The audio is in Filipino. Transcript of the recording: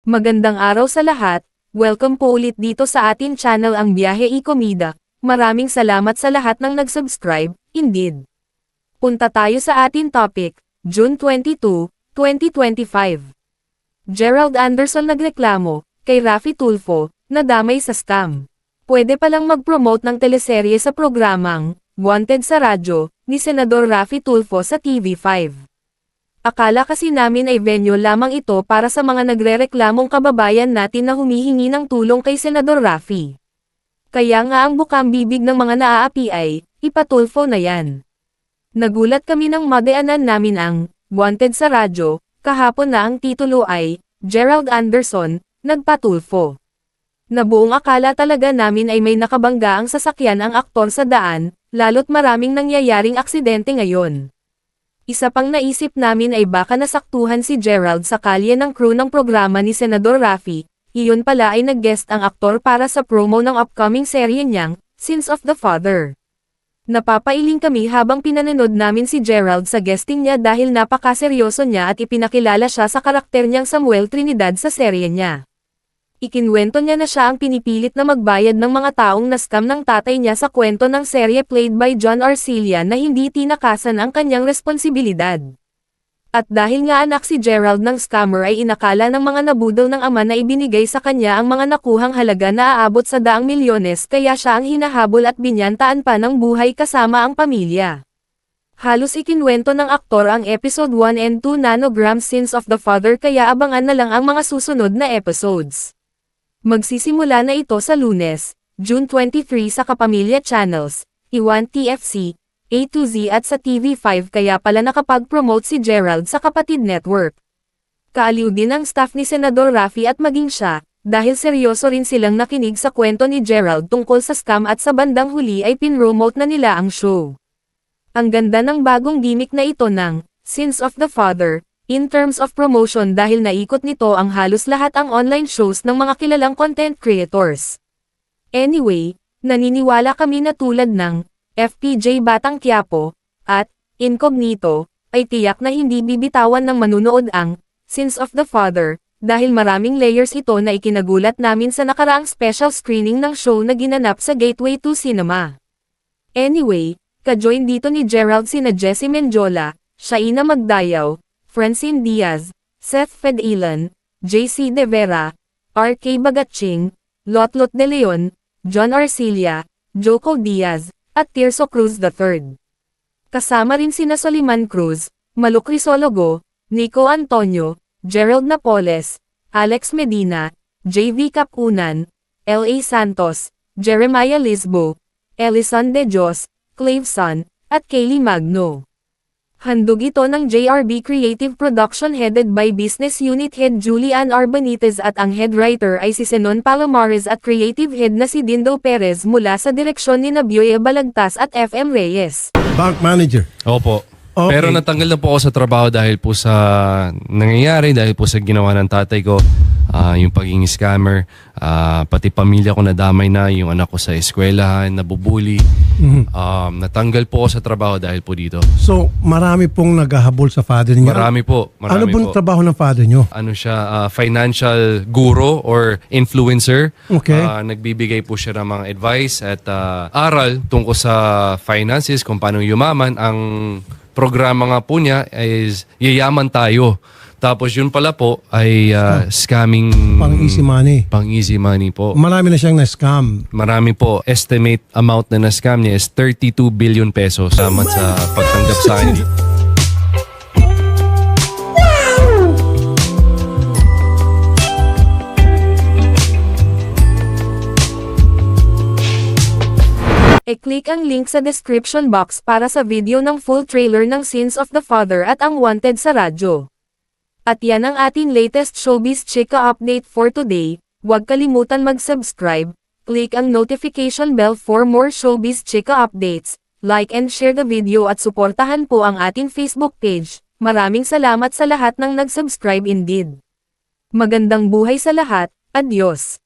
Magandang araw sa lahat, welcome po ulit dito sa atin channel ang Biyahe y Komida. Maraming salamat sa lahat ng nag-subscribe, indeed. Punta tayo sa atin topic, June 22, 2025. Gerald Anderson nagreklamo, kay Raffy Tulfo, na damay sa scam. Pwede palang mag-promote ng teleserye sa programang, Wanted sa Radyo, ni Senador Raffy Tulfo sa TV5. Akala kasi namin ay venue lamang ito para sa mga nagrereklamong kababayan natin na humihingi ng tulong kay Senador Raffy. Kaya nga ang bukang bibig ng mga naaapi ay, ipatulfo na yan. Nagulat kami nang madaanan namin ang, Wanted sa Radyo, kahapon na ang titulo ay, Gerald Anderson, nagpatulfo. Nabuong akala talaga namin ay may nakabangga ang sasakyan ang aktor sa daan, lalo't maraming nangyayaring aksidente ngayon. Isa pang naisip namin ay baka nasaktuhan si Gerald sa kalye ng crew ng programa ni Senador Raffy, iyon pala ay nag-guest ang aktor para sa promo ng upcoming serye niyang, Sins of the Father. Napapailing kami habang pinanonood namin si Gerald sa guesting niya dahil napakaseryoso niya at ipinakilala siya sa karakter niyang Samuel Trinidad sa serye niya. Ikinwento niya na siya ang pinipilit na magbayad ng mga taong na-scam ng tatay niya sa kwento ng serye played by John Arcilla na hindi tinakasan ang kanyang responsibilidad. At dahil nga anak si Gerald ng scammer ay inakala ng mga nabudol ng ama na ibinigay sa kanya ang mga nakuhang halaga na aabot sa daang milyones kaya siya ang hinahabol at binyantaan pa ng buhay kasama ang pamilya. Halos ikinwento ng aktor ang episode 1 and 2 Nanogram Sins of the Father kaya abangan na lang ang mga susunod na episodes. Magsisimula na ito sa Lunes, June 23 sa Kapamilya Channels, Iwan TFC, A to Z at sa TV5 kaya pala nakapag-promote si Gerald sa Kapatid Network. Kaaliw din ang staff ni Senador Raffy at maging siya, dahil seryoso rin silang nakinig sa kwento ni Gerald tungkol sa scam at sa bandang huli ay pinromote na nila ang show. Ang ganda ng bagong gimmick na ito ng, Sins of the Father, in terms of promotion dahil naikot nito ang halos lahat ang online shows ng mga kilalang content creators. Anyway, naniniwala kami na tulad ng FPJ Batang Quiapo at Incognito ay tiyak na hindi bibitawan ng manunood ang Sins of the Father dahil maraming layers ito na ikinagulat namin sa nakaraang special screening ng show na ginanap sa Gateway 2 Cinema. Anyway, ka-join dito ni Gerald sina Jessie Mendiola, Shaina Magdayaw, Francine Diaz, Seth Fedilan, JC De Vera, RK Bagatching, Lotlot De Leon, John Arcilla, Joko Diaz, at Tirso Cruz III. Kasama rin sina Soliman Cruz, Malu Crisologo, Nico Antonio, Gerald Napoles, Alex Medina, JV Capunan, L.A. Santos, Jeremiah Lisbo, Elison De Dios, Clavson, at Kaylee Magno. Handog ito ng JRB Creative Production headed by Business Unit Head Julian Arbanites at ang head writer ay si Zenon Palomares at creative head na si Dindo Perez mula sa direksyon ni Nabioy Balagtas at FM Reyes. Bank manager. Opo. Okay. Pero natanggal na po ako sa trabaho dahil po sa nangyayari, dahil po sa ginawa ng tatay ko, yung pagiging scammer, pati pamilya ko nadamay na, yung anak ko sa eskwelahan, nabubuli. Natanggal po ako sa trabaho dahil po dito. So, marami pong naghahabol sa father niyo? Marami po. Ano pong trabaho ng father niyo? Ano siya, financial guru or influencer. Okay. Nagbibigay po siya ng mga advice at aral tungkol sa finances, kung paano yumaman. Ang programa nga po niya is Yayaman Tayo. Tapos yun pala po ay scamming. Pang easy money. Pang easy money po. Marami na siyang na-scam. Marami po. Estimate amount na na-scam niya is 32 billion pesos. Salamat sa pagtanggap sa akin. E-click ang link sa description box para sa video ng full trailer ng Sins of the Father at ang Wanted sa Radyo. At yan ang ating latest Showbiz Chika update for today. Huwag kalimutan mag-subscribe, click ang notification bell for more Showbiz Chika updates, like and share the video at suportahan po ang ating Facebook page. Maraming salamat sa lahat ng nag-subscribe indeed. Magandang buhay sa lahat, adios!